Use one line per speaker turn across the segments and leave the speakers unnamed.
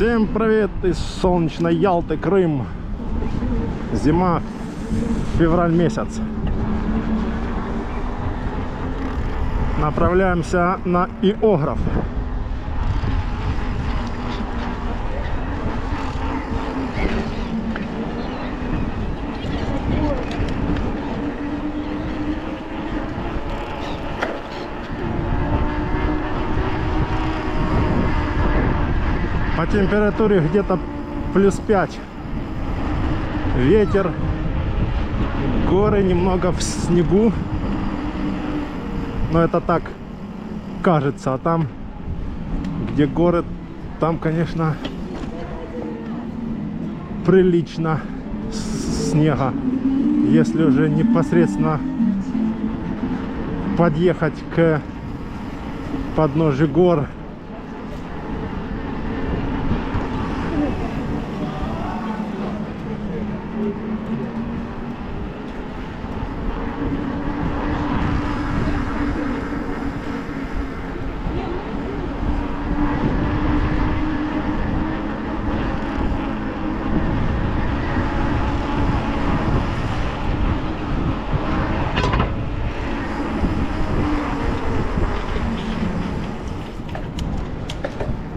Всем привет из солнечной Ялты, Крым. Зима, февраль месяц. Направляемся на Иограф. По температуре где-то +5. Ветер, горы, немного в снегу. Но это так кажется. А там, где горы, там, конечно, прилично снега. Если уже непосредственно подъехать к подножию гор,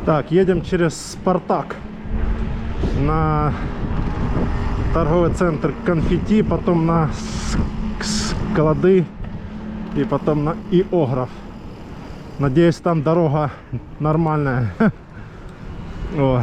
так, едем через Спартак на торговый центр Конфетти, потом на склады и потом на Иограф. Надеюсь, там дорога нормальная. О.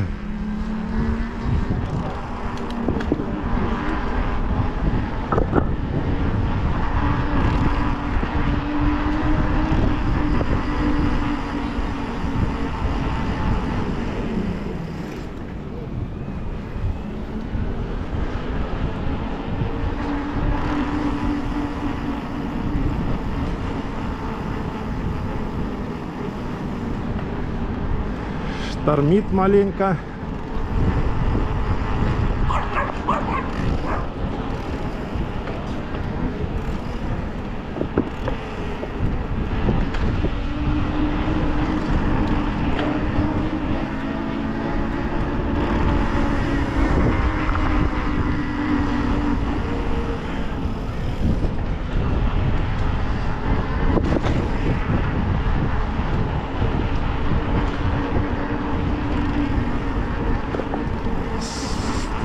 Штормит маленько.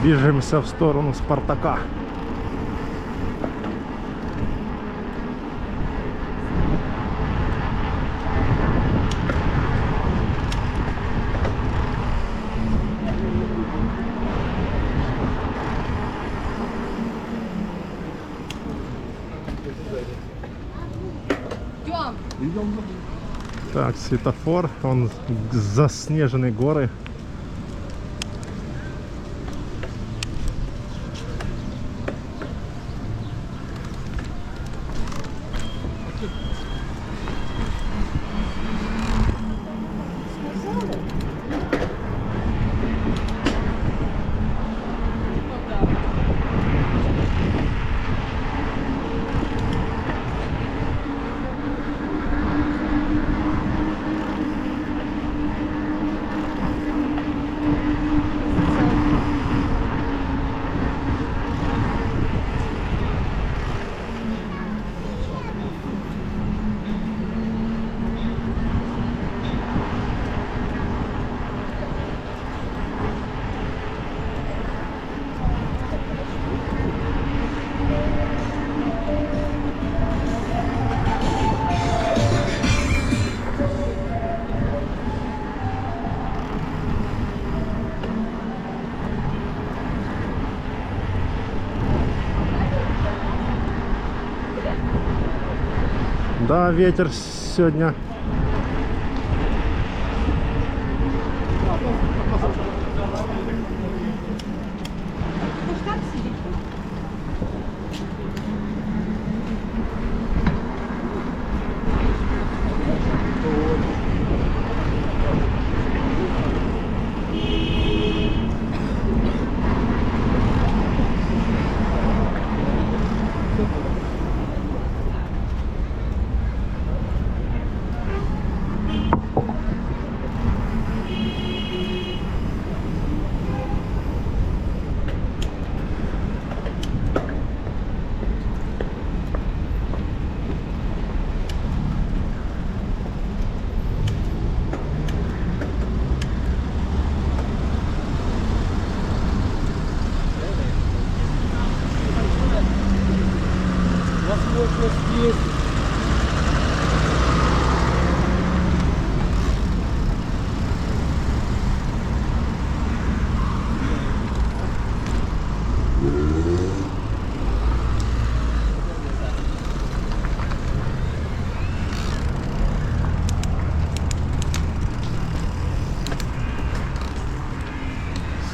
Движемся в сторону Спартака. Так, светофор, он заснеженные горы. Да, ветер сегодня.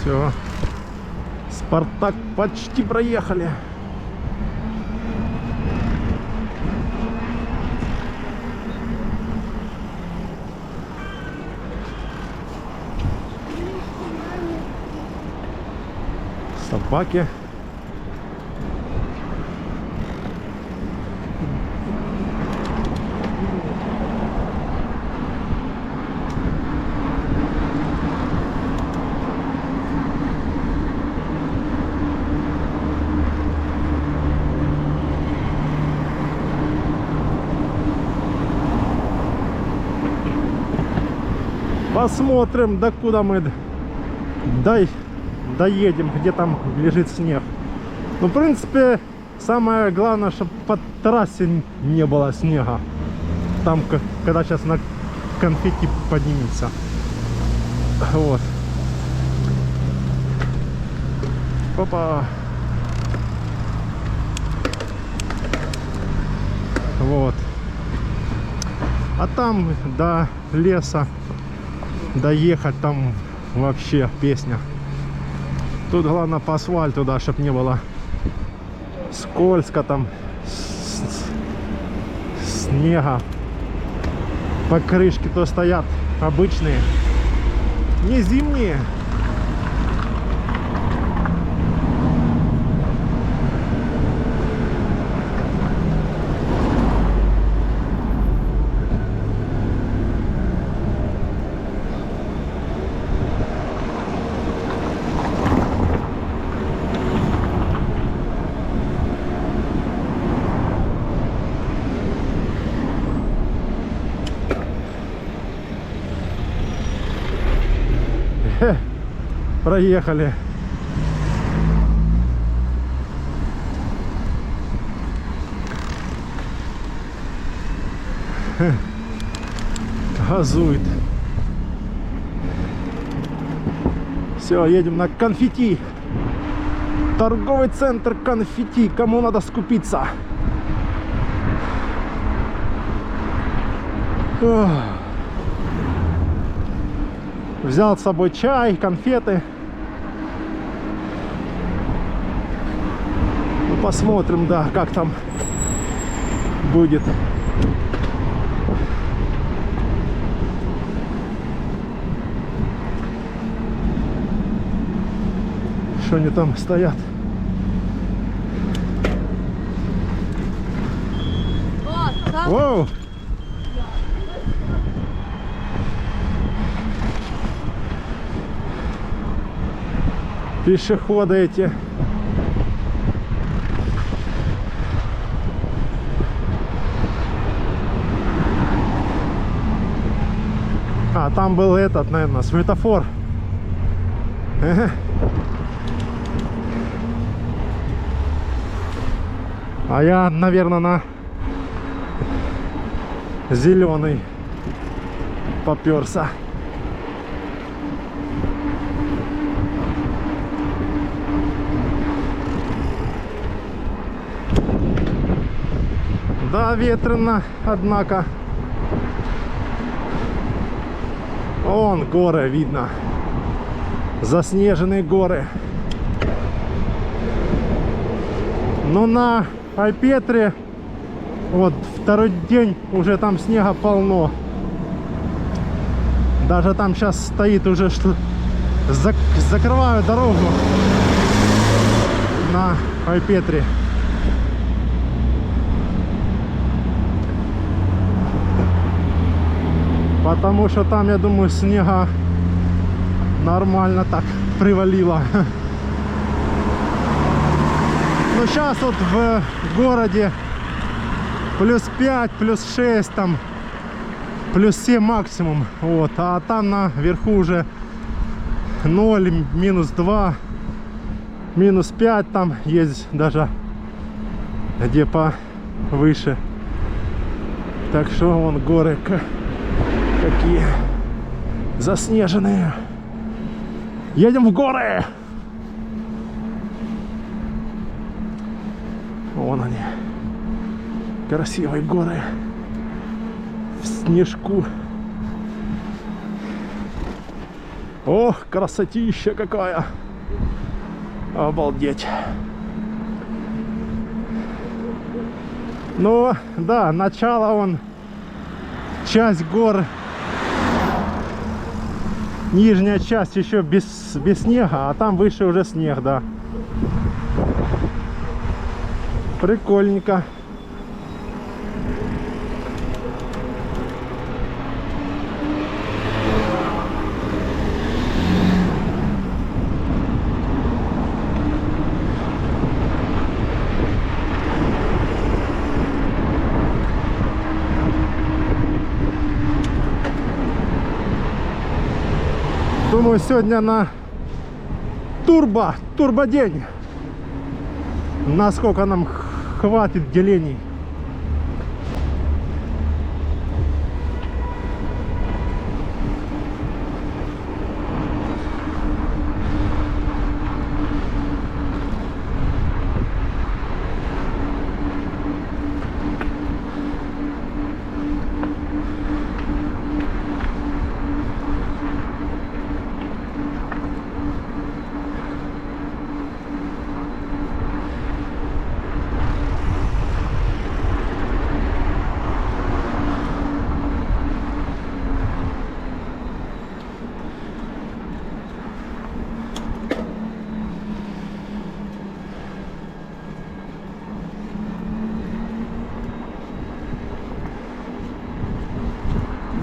Все, Спартак почти проехали. Собаки. Посмотрим, до куда мы доедем, где там лежит снег. Ну, в принципе, самое главное, чтобы по трассе не было снега. Там, когда сейчас на конфетти поднимется. Вот. Опа. Вот. А там до леса доехать, там вообще песня. Тут главное по асфальту, да, чтобы не было скользко, там снега. Покрышки то стоят обычные, не зимние. Проехали. Газует. Все, едем на конфетти. Торговый центр конфетти. Кому надо скупиться? Ох. Взял с собой чай, конфеты. Ну, посмотрим, да, как там будет. Что они там стоят? Воу! Пешеходы эти. А, там был этот, наверное, светофор. А я, наверное, на зеленый попёрся. Да, ветрено, однако. Вон горы видно. Заснеженные горы. Но на Айпетре вот второй день уже там снега полно. Даже там сейчас стоит уже, что закрываю дорогу на Айпетре. Потому что там, я думаю, снега нормально так привалило. Но сейчас вот в городе плюс 5, плюс 6, там плюс 7 максимум. Вот. А там наверху уже 0, минус 2, минус 5, там есть даже где повыше. Так что вон горы какие заснеженные. Едем в горы. Вон они. Красивые горы. В снежку. Ох, красотища какая. Обалдеть. Ну, да, начало он, часть гор, нижняя часть еще без снега, а там выше уже снег, да. Прикольненько. Думаю, сегодня на турбодень. Насколько нам хватит делений.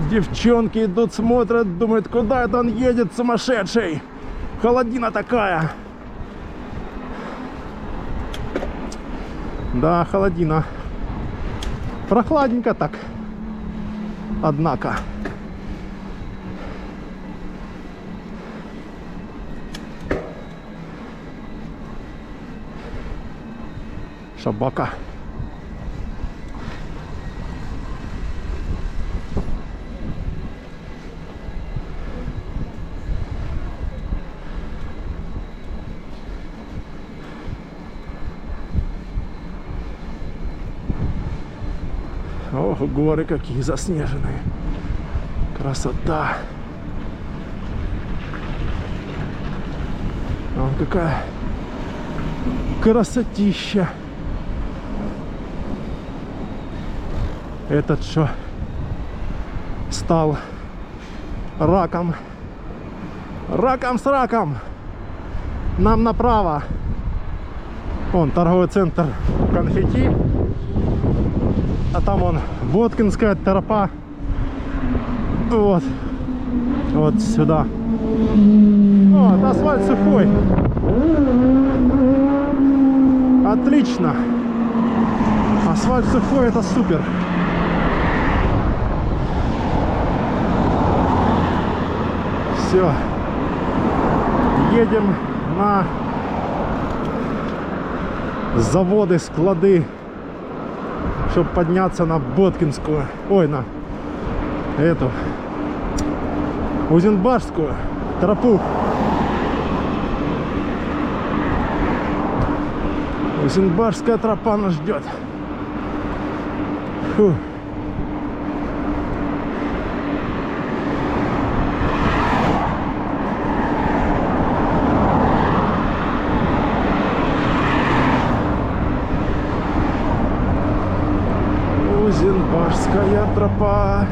Девчонки идут, смотрят, думают, куда это он едет, сумасшедший. Холодина такая. Да, холодина. Прохладненько так. Однако. Собака. Ох, горы какие заснеженные. Красота. Вон какая красотища. Этот что стал раком. Раком с раком. Нам направо. Вон торговый центр конфетти. А там вон Боткинская тропа. Вот. Вот сюда. Вот, асфальт сухой. Отлично. Асфальт сухой, это супер. Все. Едем на заводы, склады, чтобы подняться на Боткинскую, ой, на эту Узенбашскую тропу. Узенбашская тропа нас ждет. Фу. Узенбашская тропа.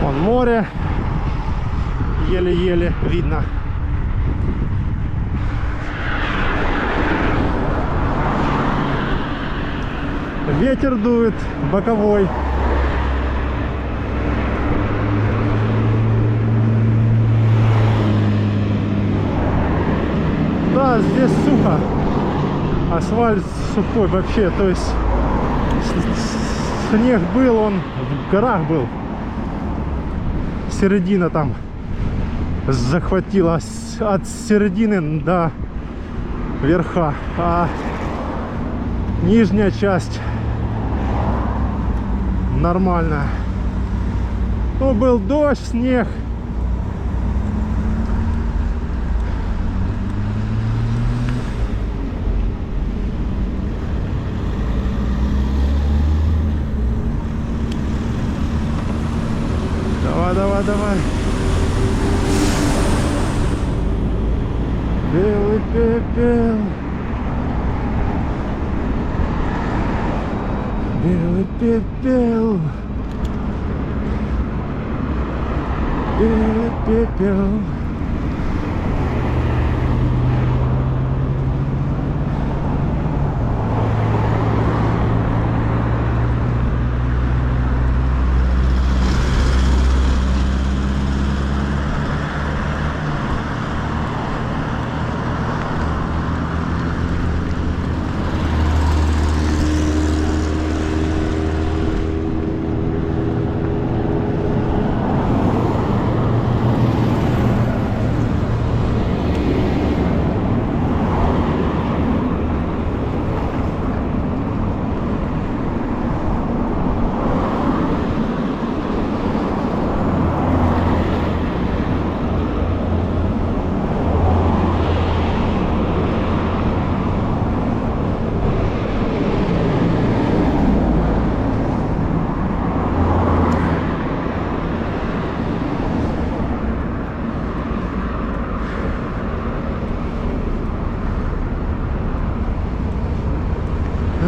Вон море. Еле-еле видно. Ветер дует боковой. Да, здесь сухо. Асфальт сухой вообще. То есть снег был, он в горах был. Середина там захватила от середины до верха. А нижняя часть нормально. Ну, был дождь, снег. Давай, давай, давай. Белый пепел. Белый пепел. Белый пепел.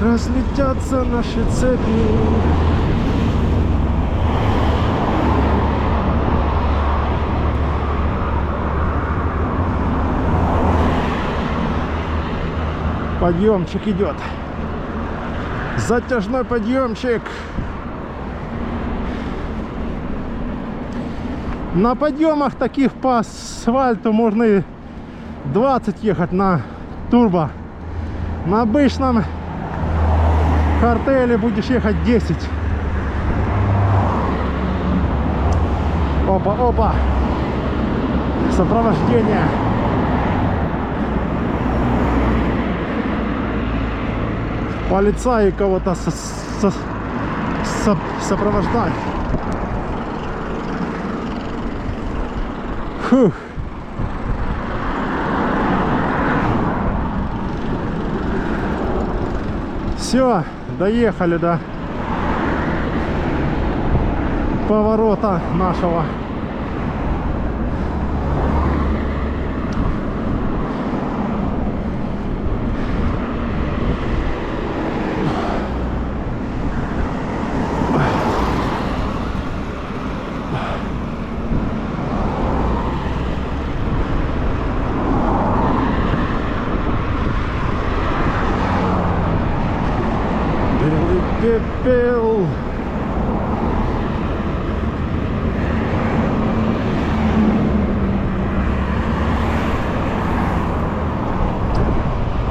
Разлетятся наши цепи. Подъемчик идет. Затяжной подъемчик. На подъемах таких по асфальту можно и 20 ехать на турбо. На обычном картеле будешь ехать 10. Опа, опа. Сопровождение. Полицаи кого-то сопровождать. Фух. Все, доехали до поворота нашего. Пепел.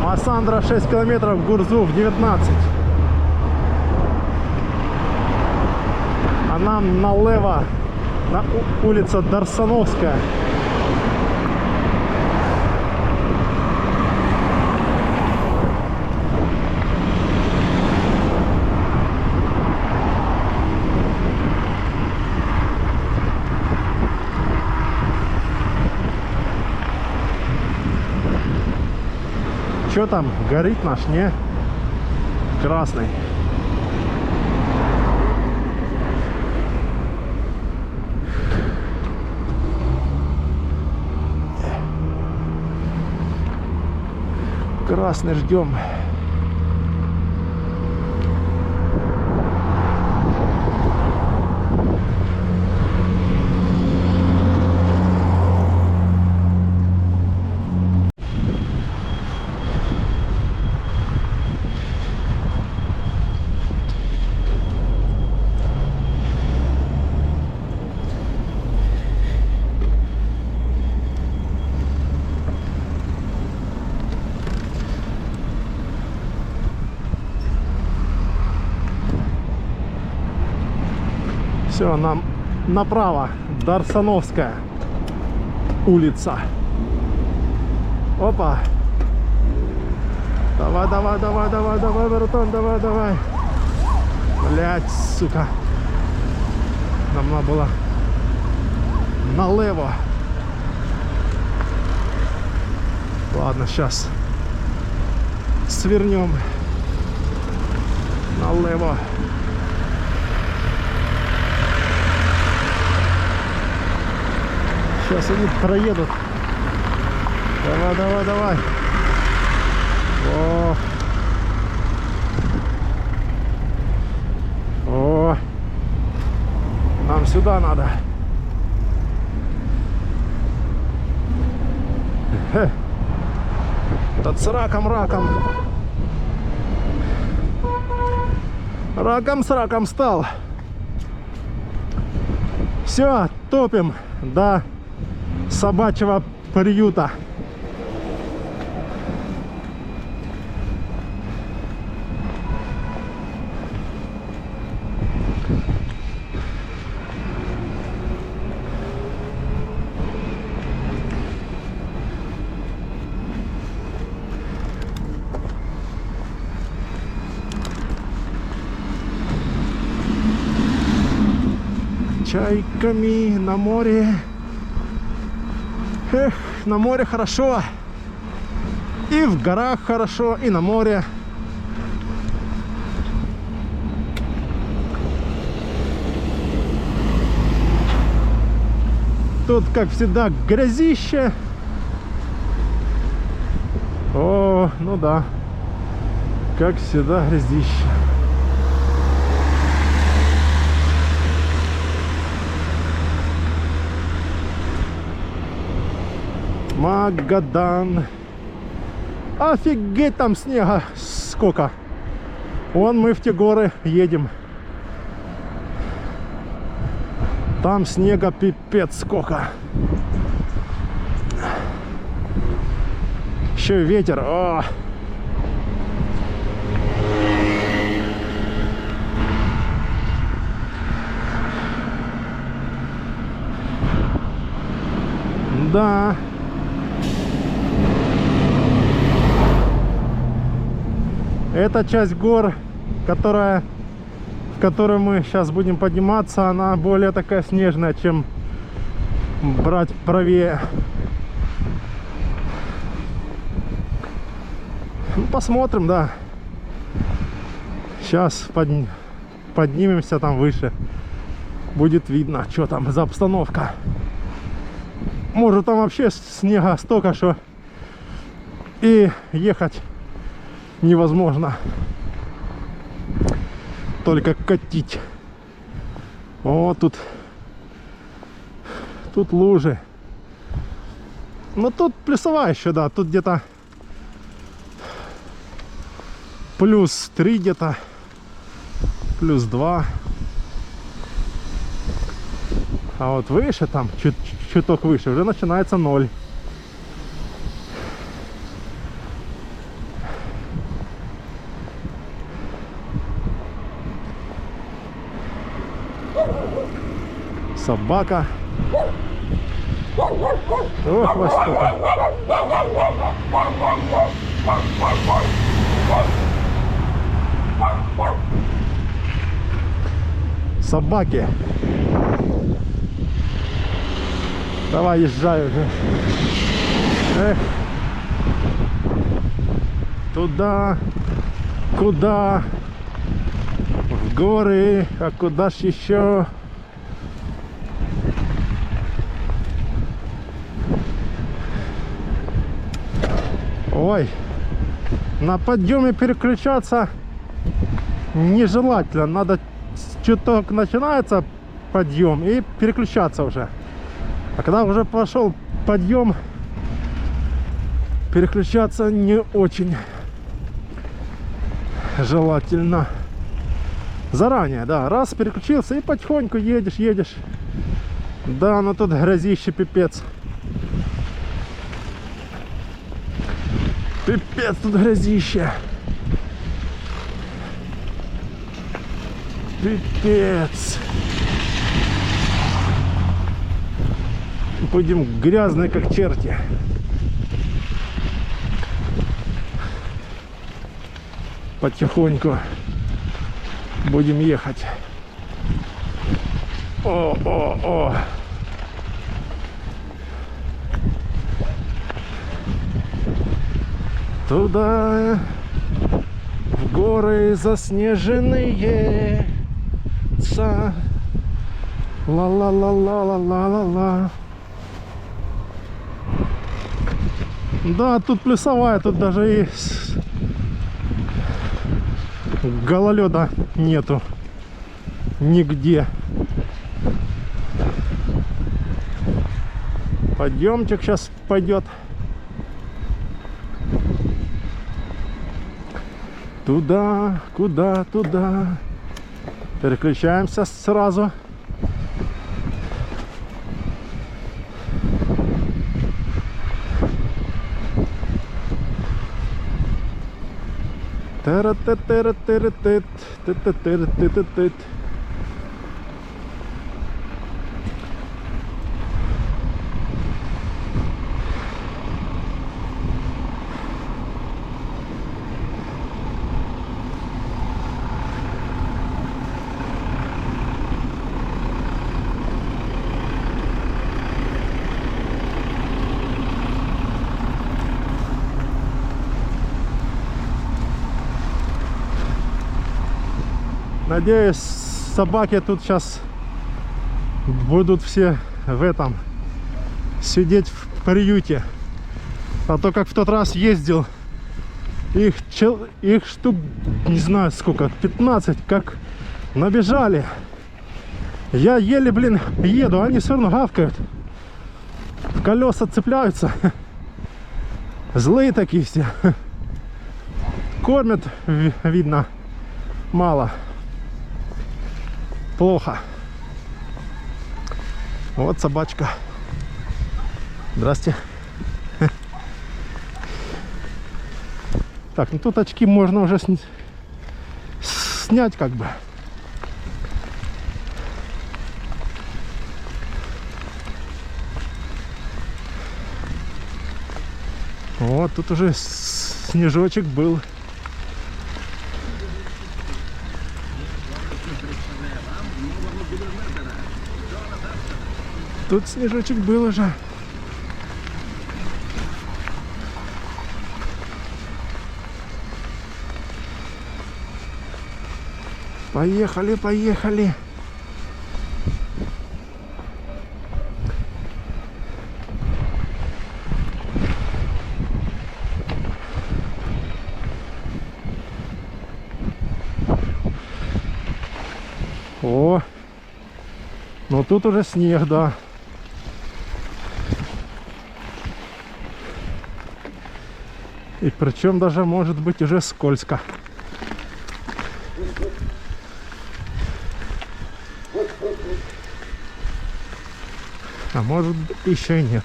Массандра 6 километров, Гурзуф 19. А нам налево на улица Дарсановская. Что там? Горит наш, не? Красный. Красный ждем. Все, нам направо. Дарсановская улица. Опа. Давай, давай, давай, давай, давай, братан, давай, давай. Блять, сука. Нам надо было налево. Ладно, сейчас свернем налево. Сейчас они проедут. Давай, давай, давай. О. О. Нам сюда надо. Тот с раком. Раком с раком стал. Все, топим до собачьего приюта. Чайками на море. Эх, на море хорошо. И в горах хорошо, и на море. Тут, как всегда, грязище. О, ну да. Как всегда, грязище. Магадан. Офигеть, там снега сколько. Вон мы в те горы едем. Там снега пипец сколько. Еще и ветер. О! Да. Эта часть гор, в которую мы сейчас будем подниматься, она более такая снежная, чем брать правее. Ну, посмотрим, да. Сейчас поднимемся там выше. Будет видно, что там за обстановка. Может, там вообще снега столько, что и ехать невозможно. Только катить. О, тут лужи. Но тут плюсовая еще, да. Тут где-то +3 где-то. +2. А вот выше там, чуток выше, уже начинается 0. Собака. Ох, во сколько. Собаки. Давай, езжай уже. Эх. Туда. Куда? В горы. А куда ж еще? Ой, на подъеме переключаться нежелательно. Надо чуток начинается подъем и переключаться уже. А когда уже пошел подъем, переключаться не очень желательно. Заранее, да, раз переключился и потихоньку едешь. Да, но тут грязище пипец. Пипец, тут грязище. Пипец. Будем грязные, как черти. Потихоньку будем ехать. О. Туда, в горы заснеженные. Ла-ла-ла-ла-ла-ла-ла-ла. Да, тут плюсовая, тут даже и гололеда нету нигде. Подъемчик сейчас пойдет. Туда, куда, туда. Переключаемся сразу. Тара-та-тара-тара-тыт. Надеюсь, собаки тут сейчас будут все в этом сидеть в приюте. А то как в тот раз ездил, их штук, не знаю сколько, 15, как набежали. Я еле, блин, еду, они все равно гавкают. В колеса цепляются. Злые такие все. Кормят, видно, мало. Плохо. Вот собачка. Здрасте. Так, ну тут очки можно уже снять как бы. Вот тут уже снежочек был. Тут снежочек был уже. Поехали, поехали. О, ну тут уже снег, да. И причем даже может быть уже скользко. А может быть еще и нет.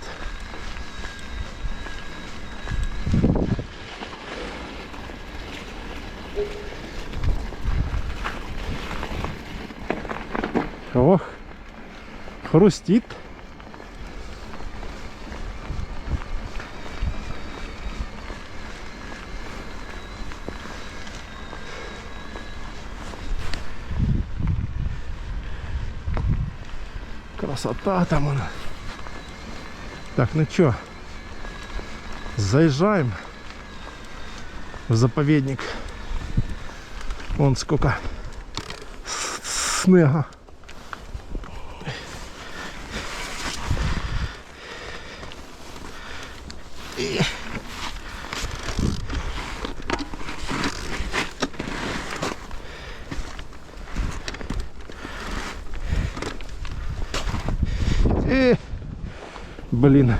Ох, хрустит. Красота там она. Так, ну чё, заезжаем в заповедник. Вон сколько снега. Блин.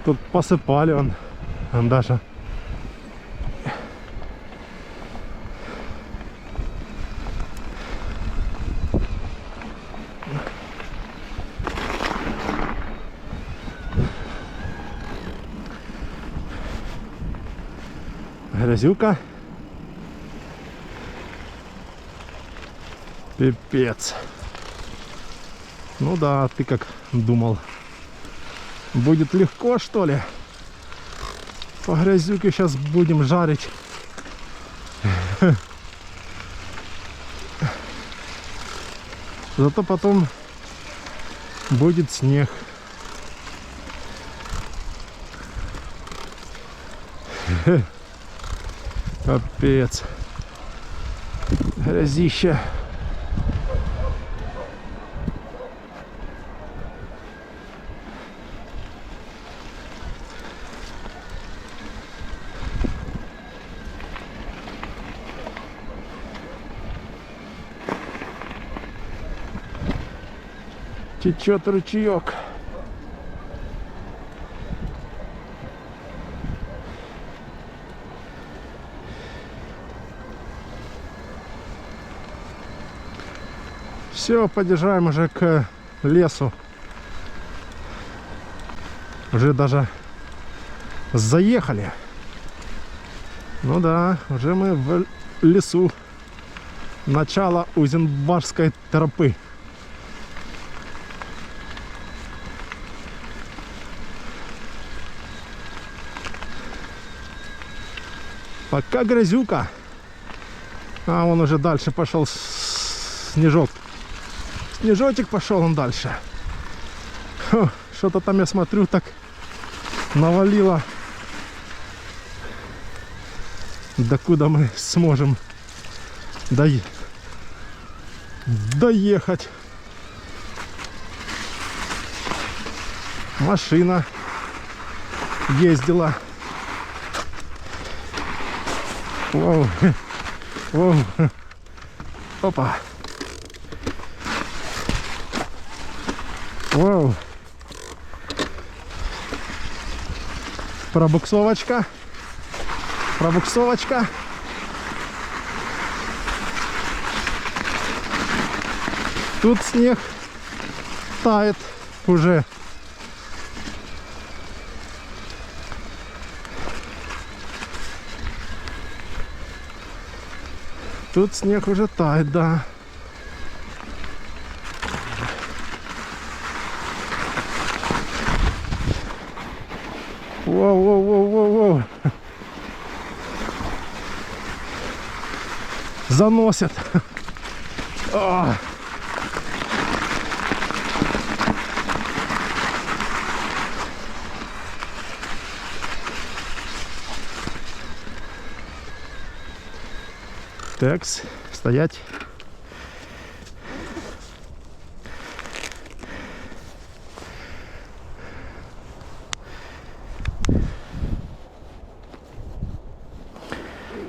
Тут посыпали он даже. грязюка. Пипец. Ну да, ты как думал? Будет легко, что ли? По грязюке сейчас будем жарить. Зато потом будет снег. Капец. Грязище. Течет ручеек. Все, подъезжаем уже к лесу. Уже даже заехали. Ну да, уже мы в лесу. Начало Узенбарской тропы. Пока грязюка. А он уже дальше пошел снежок. Снежочек пошел он дальше. Что-то там, я смотрю, так навалило. Докуда мы сможем доехать? Машина ездила. Воу. Воу. Опа. Воу. Пробуксовочка. Пробуксовочка. Тут снег тает уже. Тут снег уже тает, да. Воу-воу-воу-воу-воу. Заносят. А. Такс, стоять.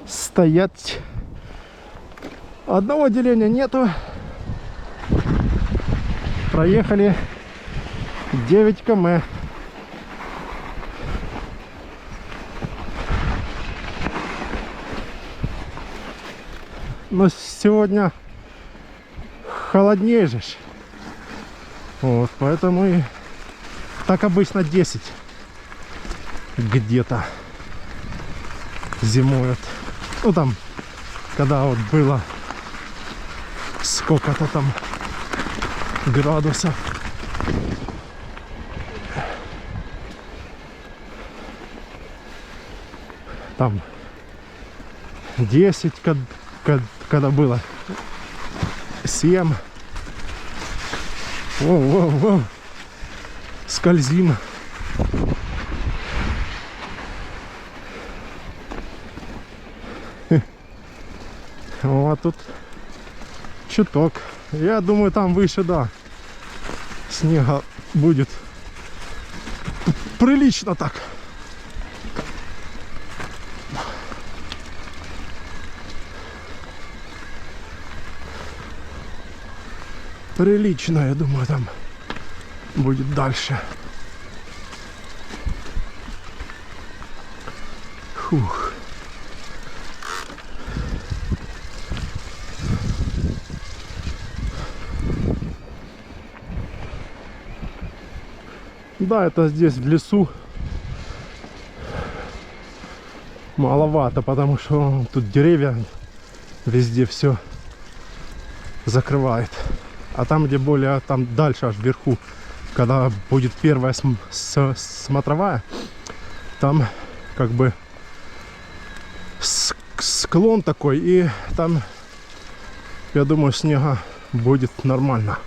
Стоять. Одного деления нету. Проехали 9 км. Но сегодня холоднее же. Вот, поэтому и так обычно 10 где-то зимуют. Ну там, когда вот было сколько-то там градусов. Там 10, когда было 7. Воу-воу-воу. Скользим. Вот тут чуток. Я думаю, там выше, да, снега будет прилично так. Прилично, я думаю, там будет дальше. Фух. Да, это здесь в лесу. маловато, потому что тут деревья, везде все закрывает. А там, где более, там дальше, аж вверху, когда будет первая смотровая, там как бы склон такой, и там, я думаю, снега будет нормально.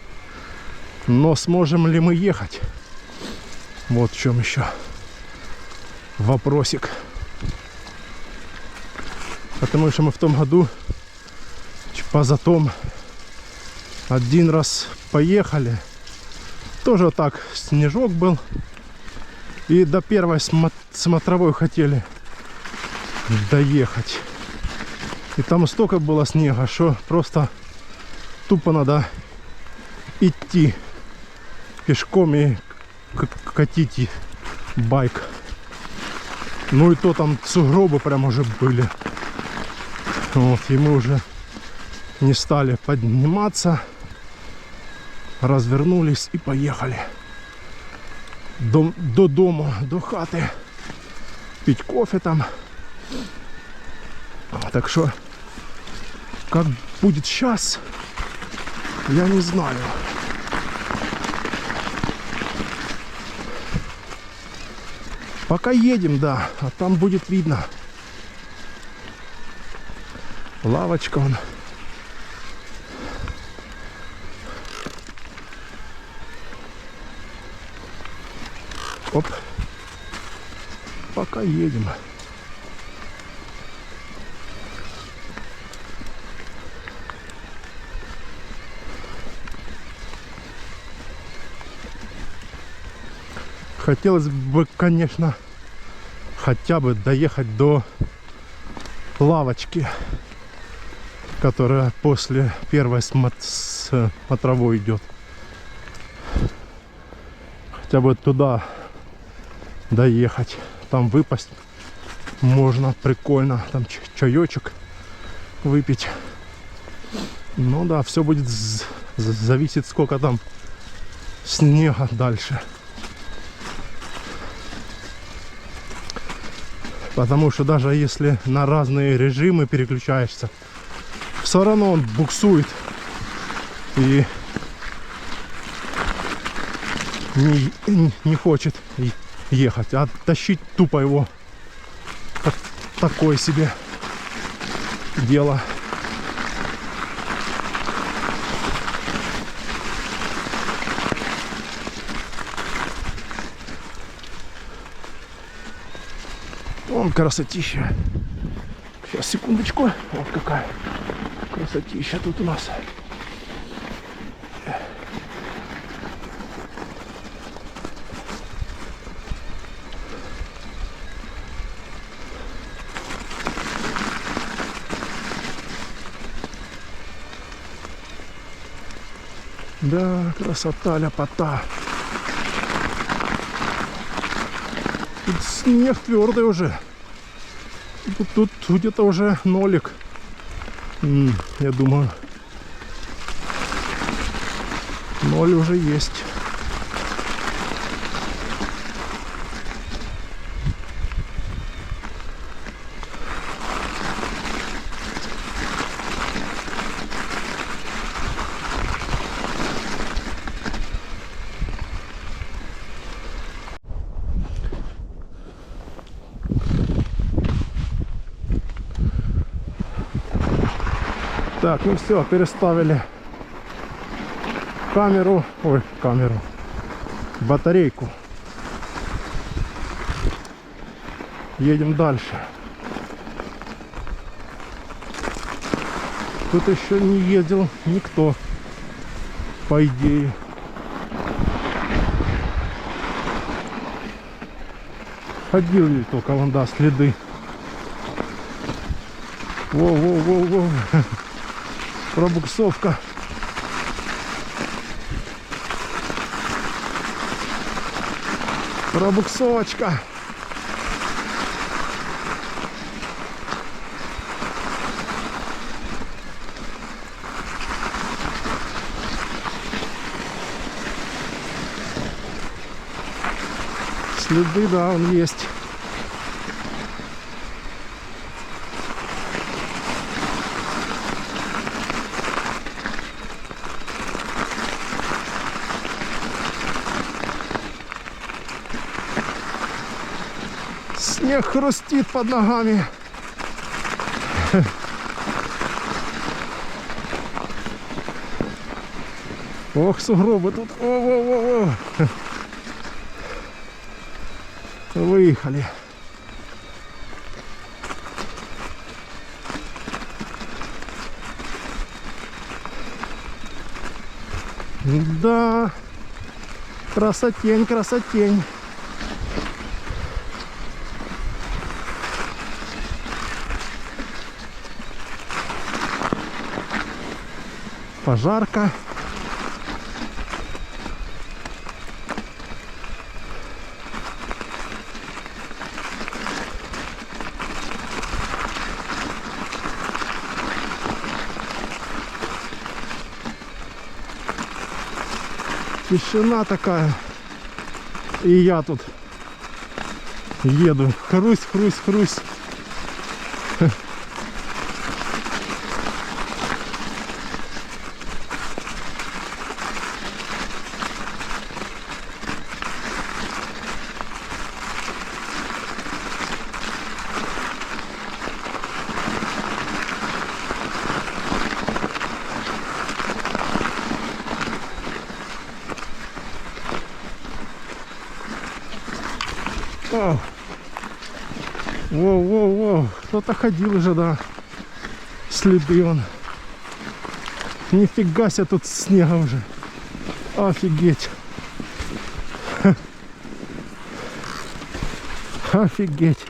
Но сможем ли мы ехать? Вот в чем еще вопросик. Потому что мы в том году позатом один раз поехали. Тоже вот так снежок был. И до первой смотровой хотели доехать. И там столько было снега, что просто тупо надо идти пешком и катить байк. Ну и то там сугробы прям уже были. Вот, и мы уже не стали подниматься. Развернулись и поехали до дома, до хаты. Пить кофе там. Так что, как будет сейчас, я не знаю. Пока едем, да, а там будет видно. Лавочка вон. Оп. Пока едем. Хотелось бы, конечно, хотя бы доехать до лавочки, которая после первой смотровой идет. Хотя бы туда доехать. Там выпасть можно прикольно. Там чаечек выпить. Ну да, все будет зависеть, сколько там снега дальше. Потому что даже если на разные режимы переключаешься, все равно он буксует и не хочет ехать, а тащить тупо его такое себе дело. Вон красотища. Сейчас, секундочку. Вот какая красотища тут у нас. Да, красота, ляпота. Тут снег твердый уже. Тут где-то уже нолик. Я думаю, 0 уже есть. Так, ну все, переставили камеру, батарейку. Едем дальше. Тут еще не ездил никто, по идее. Ходил только вон, да, следы. Воу. Пробуксовка. Пробуксовочка. Следы, да, он есть. Снег хрустит под ногами. Ох, сугробы тут. О-о-о-о. Выехали. Да, красотень, красотень. Пожарка. Тишина такая. И я тут еду. Хрусь, хрусь, хрусь. Воу-воу-воу, кто-то ходил уже, да. Следы он. Нифига себе тут снега уже. Офигеть. Офигеть.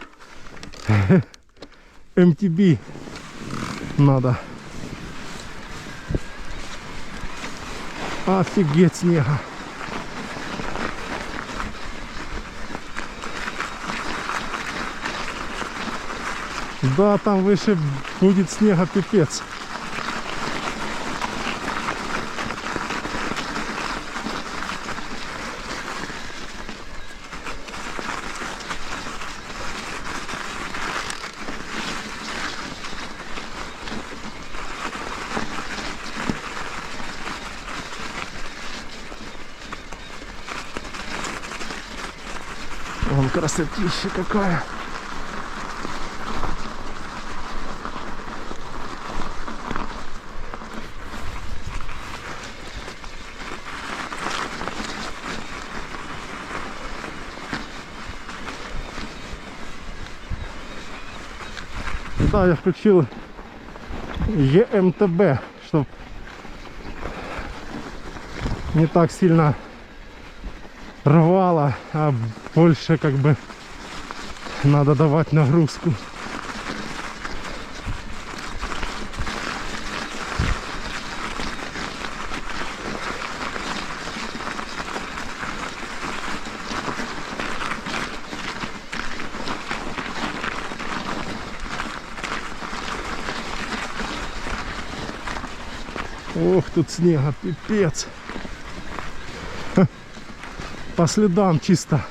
MTB надо. Офигеть снега. Да, там выше будет снега пипец. Вон красотища какая. Да, я включил ЕМТБ, чтобы не так сильно рвало, а больше как бы надо давать нагрузку. Ох, тут снега, пипец. По следам чисто.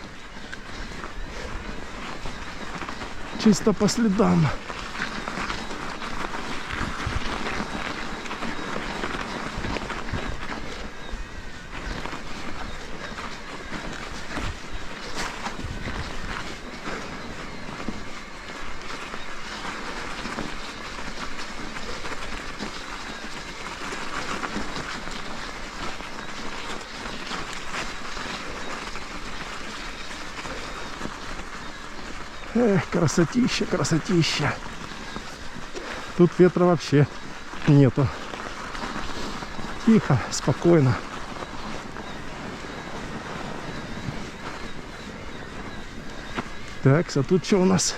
Чисто по следам. Эх, красотища, красотища. Тут ветра вообще нету. Тихо, спокойно. Так, а тут что у нас?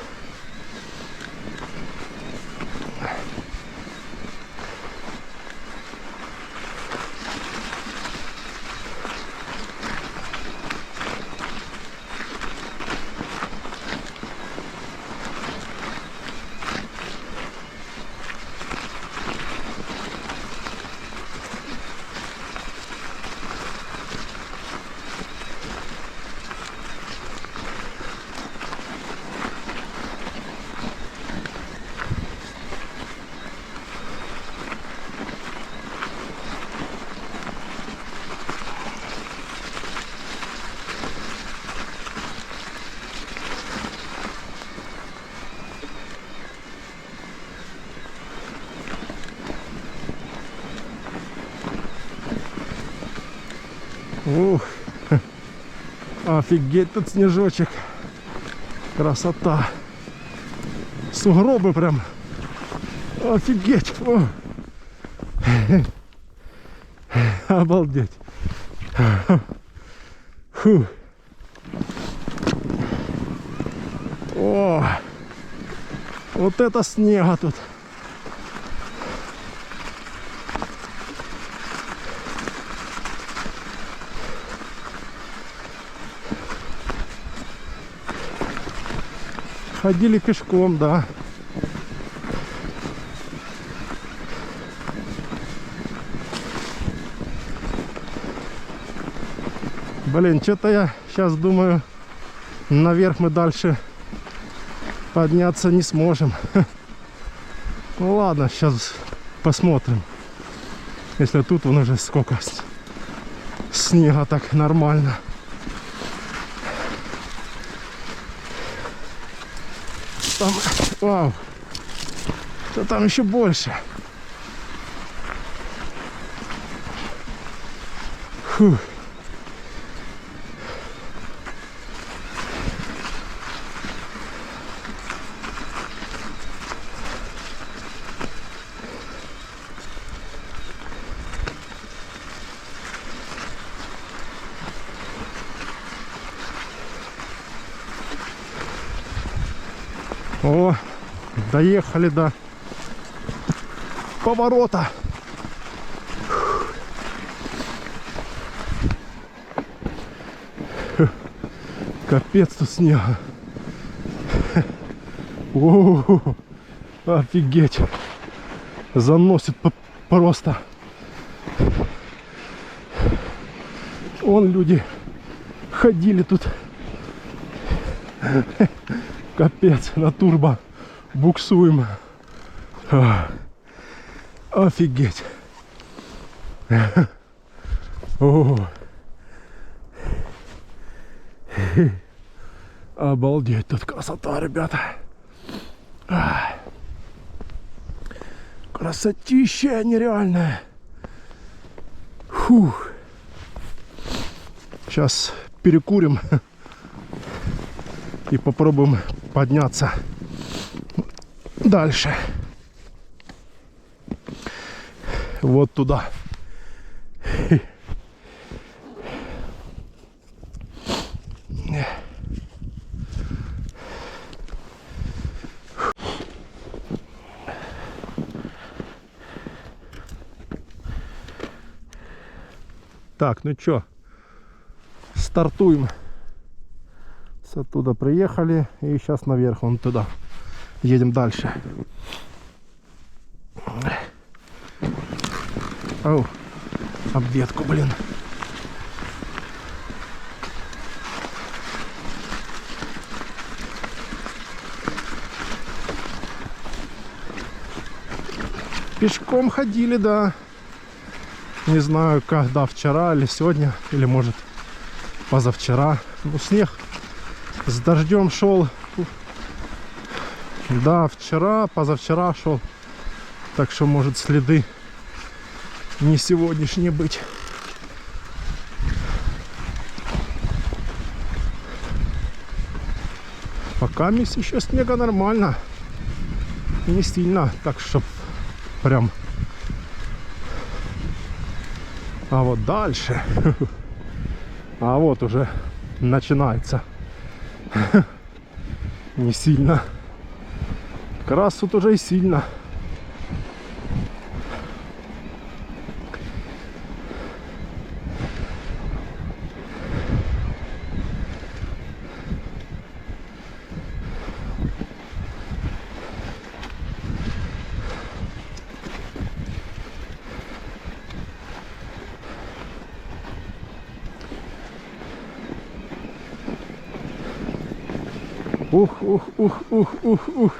Ух, офигеть, тут снежочек. Красота. Сугробы прям. Офигеть. О. Обалдеть. Фу. О, вот это снега тут. Ходили пешком, да. Блин, что-то я сейчас думаю, наверх мы дальше подняться не сможем. Ну ладно, сейчас посмотрим. Если тут вон уже сколько снега, так нормально. Там, вау, то там еще больше. Фух. О, доехали до поворота. Капец тут снега. О, офигеть. Заносит просто. Вон люди ходили тут. Капец, на турбо буксуем. Офигеть. О. Обалдеть, тут красота, ребята. Красотища нереальная. Фух. Сейчас перекурим и попробуем подняться дальше. Вот туда. Так, ну чё, стартуем. С оттуда приехали и сейчас наверх, вон туда. Едем дальше. Ау, об ветку, блин. Пешком ходили, да. Не знаю, когда, вчера или сегодня, или может позавчера. Ну, снег с дождем шел. Да, вчера, позавчера шел. Так что может следы не сегодняшние быть. Пока мисс еще снега нормально. Не сильно, так что прям. А вот дальше. А вот уже начинается. Не сильно. Как раз тут уже и сильно. Ух.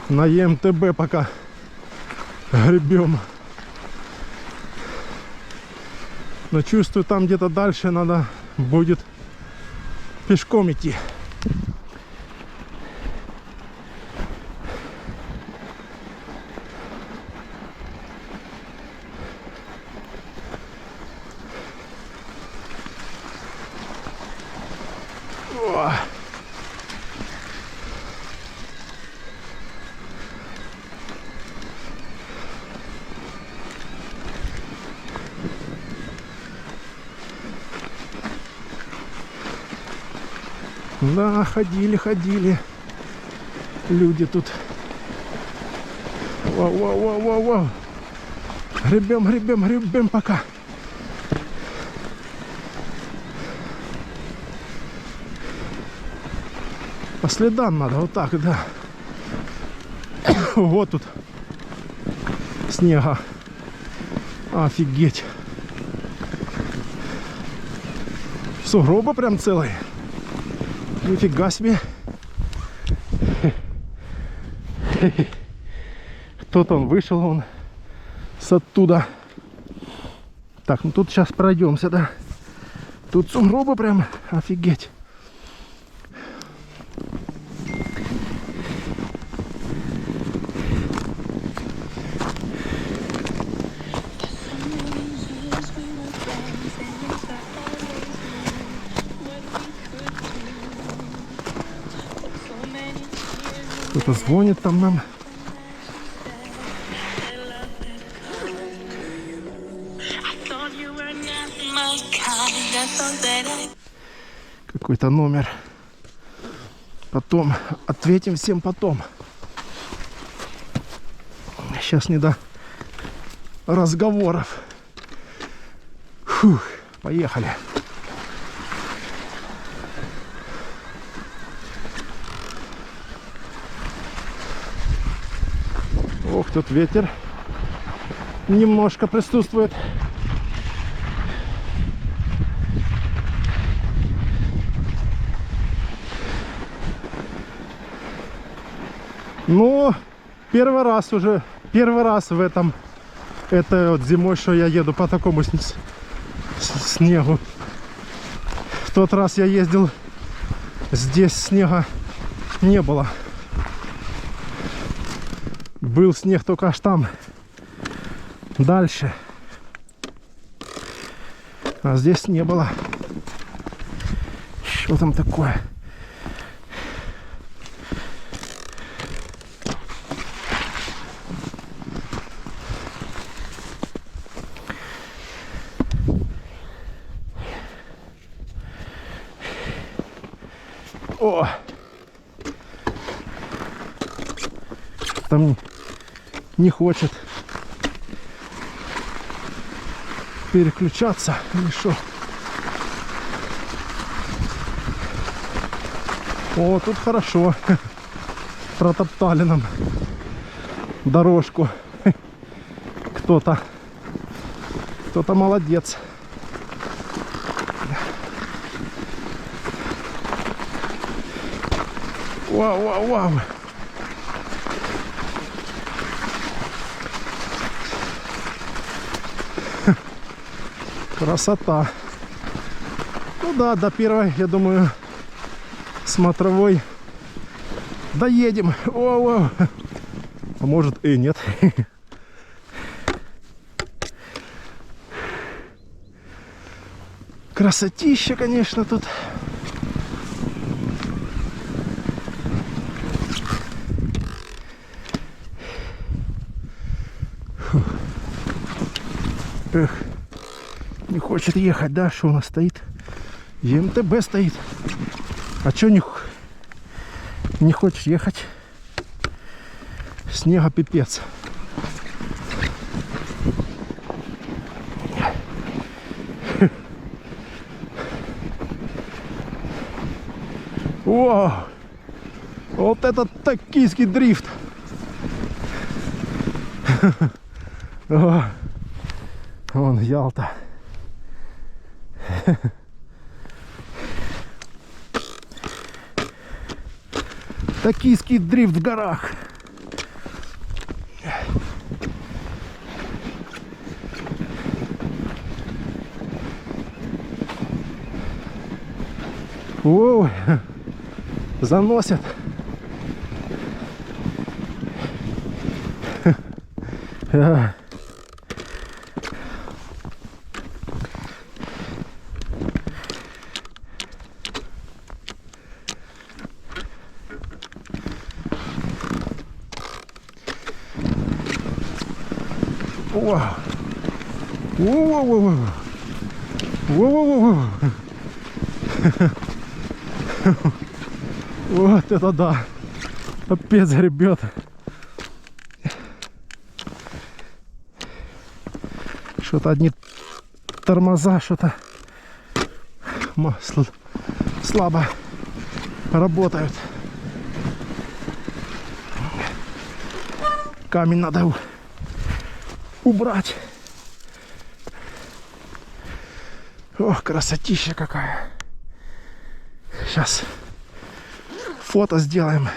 На ЕМТБ пока гребем. Но чувствую, там где-то дальше надо будет пешком идти. О. Да, ходили люди тут. Вау. Гребем пока. По следам надо, вот так, да. Вот тут снега. Офигеть. Сугробы прям целые. Нифига себе. Кто-то он вышел, он с оттуда. Так, ну тут сейчас пройдемся, да. Тут сугробы прям, офигеть. Кто-то звонит там нам. Какой-то номер. Потом ответим всем потом. Сейчас не до разговоров. Фух, поехали. Ох, тут ветер немножко присутствует. Ну, первый раз в этом, это вот зимой, что я еду по такому снегу. В тот раз я ездил, здесь снега не было. Был снег только аж там, дальше. А здесь не было. Что там такое? О! Там не хочет переключаться или что. О, тут хорошо. Протоптали нам дорожку. Кто-то молодец. Вау. Красота. Ну да, до первой, я думаю, смотровой доедем. Вау. А может и нет. Красотища, конечно, тут. Эх, не хочет ехать, да? Что у нас стоит? ЕМТБ стоит. А чё не хочешь ехать? Снега пипец. Вау! Вот это токийский дрифт! Вон Ялта. Токийский дрифт в горах. Оу, заносят. Вау. Воу-воу-воу. Воу-воу-воу. Вот это да. Капец гребет. Что-то одни тормоза, что-то слабо работают. Камень надо убрать. Ох, красотища какая. Сейчас фото сделаем.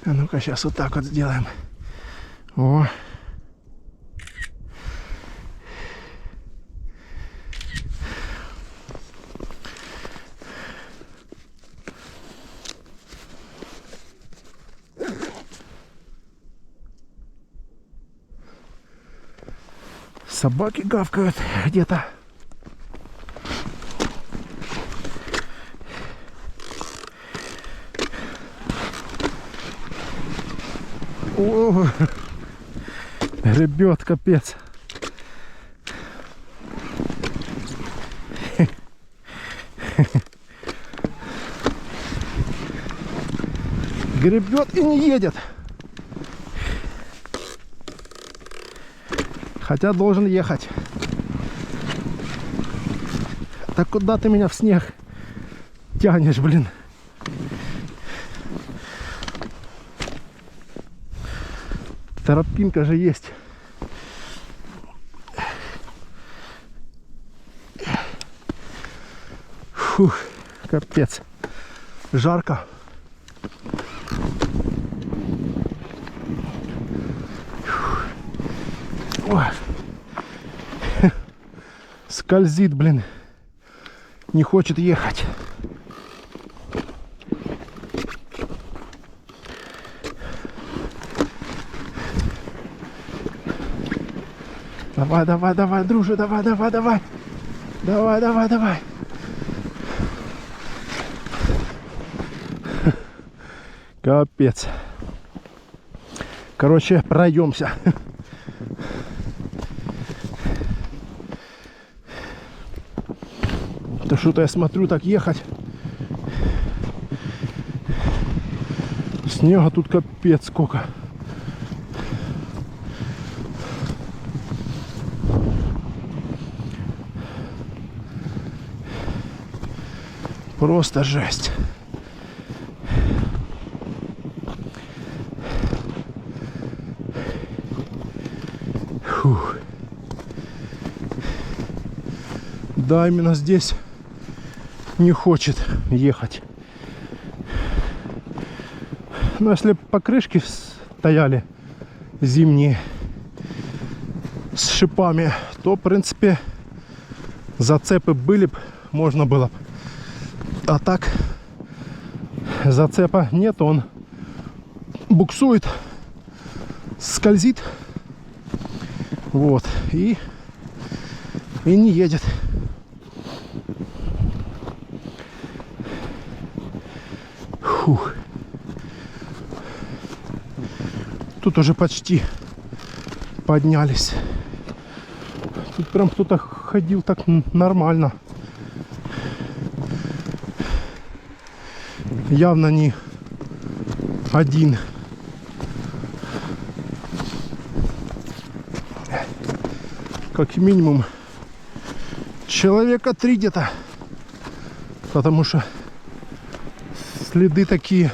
А ну-ка, сейчас вот так вот сделаем. О. Собаки гавкают где-то. О, гребет, капец. Гребет и не едет. Хотя должен ехать. Так куда ты меня в снег тянешь, блин? Тропинка же есть. Фух, капец. Жарко. Ой. Скользит, блин. Не хочет ехать. Давай, давай, давай, друже, давай, давай, давай. Давай, давай, давай. Капец. Короче, пройдемся. Да что-то я смотрю, так ехать. Снега тут капец сколько. Просто жесть. Фух. Да, именно здесь не хочет ехать. Но если покрышки стояли зимние с шипами, то в принципе зацепы были бы, можно было бы. А так зацепа нет, он буксует, скользит, вот, и не едет. Фух. Тут уже почти поднялись. Тут прям кто-то ходил так нормально. Явно не один. Как минимум человека 3 где-то. Потому что следы такие